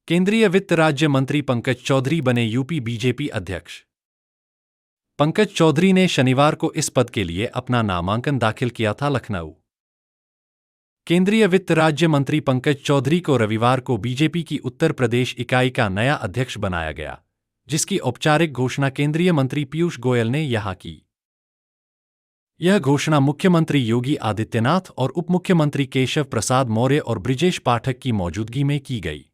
केंद्रीय वित्त राज्य मंत्री पंकज चौधरी बने यूपी बीजेपी अध्यक्ष। पंकज चौधरी ने शनिवार को इस पद के लिए अपना नामांकन दाखिल किया था। लखनऊ केंद्रीय वित्त राज्य मंत्री पंकज चौधरी को रविवार को बीजेपी की उत्तर प्रदेश इकाई का नया अध्यक्ष बनाया गया, जिसकी औपचारिक घोषणा केंद्रीय मंत्री पीयूष गोयल ने यहां की। यह घोषणा मुख्यमंत्री योगी आदित्यनाथ और उप मुख्यमंत्री केशव प्रसाद मौर्य और ब्रिजेश पाठक की मौजूदगी में की गई।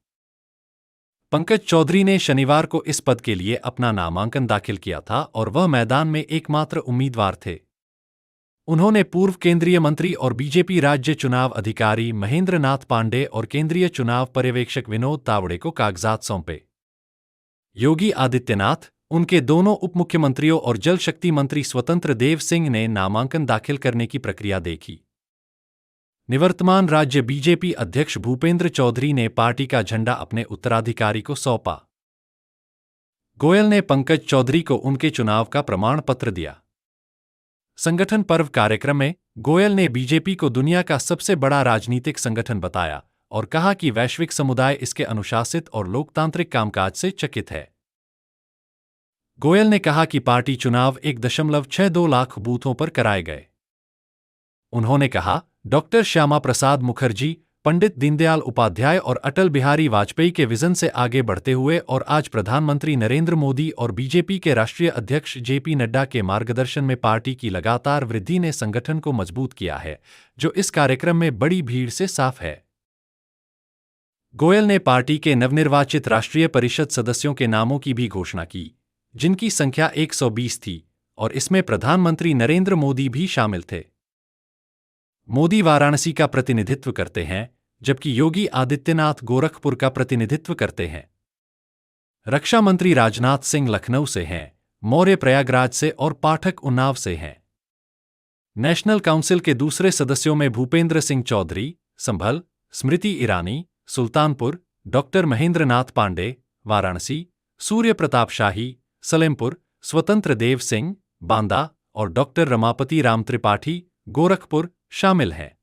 पंकज चौधरी ने शनिवार को इस पद के लिए अपना नामांकन दाखिल किया था और वह मैदान में एकमात्र उम्मीदवार थे। उन्होंने पूर्व केंद्रीय मंत्री और बीजेपी राज्य चुनाव अधिकारी महेंद्र नाथ पांडे और केंद्रीय चुनाव पर्यवेक्षक विनोद तावड़े को कागजात सौंपे। योगी आदित्यनाथ, उनके दोनों उप मुख्यमंत्रियों और जल शक्ति मंत्री स्वतंत्र देव सिंह ने नामांकन दाखिल करने की प्रक्रिया देखी। निवर्तमान राज्य बीजेपी अध्यक्ष भूपेंद्र चौधरी ने पार्टी का झंडा अपने उत्तराधिकारी को सौंपा। गोयल ने पंकज चौधरी को उनके चुनाव का प्रमाण पत्र दिया। संगठन पर्व कार्यक्रम में गोयल ने बीजेपी को दुनिया का सबसे बड़ा राजनीतिक संगठन बताया और कहा कि वैश्विक समुदाय इसके अनुशासित और लोकतांत्रिक कामकाज से चकित है। गोयल ने कहा कि पार्टी चुनाव 1.62 लाख बूथों पर कराए गए। उन्होंने कहा, डॉक्टर श्यामा प्रसाद मुखर्जी, पंडित दीनदयाल उपाध्याय और अटल बिहारी वाजपेयी के विजन से आगे बढ़ते हुए और आज प्रधानमंत्री नरेंद्र मोदी और बीजेपी के राष्ट्रीय अध्यक्ष जेपी नड्डा के मार्गदर्शन में पार्टी की लगातार वृद्धि ने संगठन को मजबूत किया है, जो इस कार्यक्रम में बड़ी भीड़ से साफ है। गोयल ने पार्टी के नवनिर्वाचित राष्ट्रीय परिषद सदस्यों के नामों की भी घोषणा की, जिनकी संख्या 120 थी और इसमें प्रधानमंत्री नरेंद्र मोदी भी शामिल थे। मोदी वाराणसी का प्रतिनिधित्व करते हैं, जबकि योगी आदित्यनाथ गोरखपुर का प्रतिनिधित्व करते हैं। रक्षा मंत्री राजनाथ सिंह लखनऊ से हैं, मौर्य प्रयागराज से और पाठक उन्नाव से हैं। नेशनल काउंसिल के दूसरे सदस्यों में भूपेंद्र सिंह चौधरी, संभल, स्मृति ईरानी, सुल्तानपुर, डॉक्टर महेंद्र नाथ पांडे, वाराणसी, सूर्य प्रताप शाही, सलेमपुर, स्वतंत्र देव सिंह, बांदा और डॉक्टर रमापति राम त्रिपाठी, गोरखपुर शामिल हैं।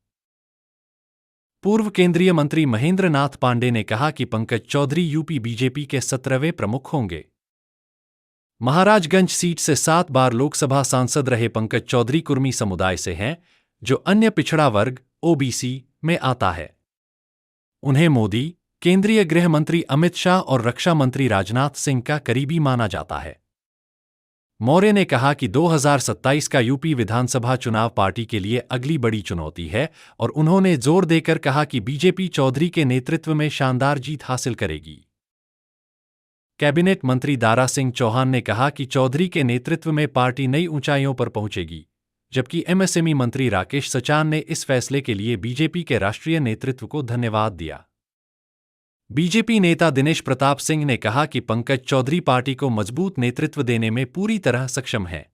पूर्व केंद्रीय मंत्री महेंद्र नाथ पांडे ने कहा कि पंकज चौधरी यूपी बीजेपी के 17वें प्रमुख होंगे। महाराजगंज सीट से 7 बार लोकसभा सांसद रहे पंकज चौधरी कुर्मी समुदाय से हैं, जो अन्य पिछड़ा वर्ग ओबीसी में आता है। उन्हें मोदी, केंद्रीय गृह मंत्री अमित शाह और रक्षा मंत्री राजनाथ सिंह का करीबी माना जाता है। मौर्य ने कहा कि 2027 का यूपी विधानसभा चुनाव पार्टी के लिए अगली बड़ी चुनौती है और उन्होंने जोर देकर कहा कि बीजेपी चौधरी के नेतृत्व में शानदार जीत हासिल करेगी। कैबिनेट मंत्री दारा सिंह चौहान ने कहा कि चौधरी के नेतृत्व में पार्टी नई ऊंचाइयों पर पहुंचेगी, जबकि एमएसएमई मंत्री राकेश सचान ने इस फैसले के लिए बीजेपी के राष्ट्रीय नेतृत्व को धन्यवाद दिया। बीजेपी नेता दिनेश प्रताप सिंह ने कहा कि पंकज चौधरी पार्टी को मजबूत नेतृत्व देने में पूरी तरह सक्षम हैं।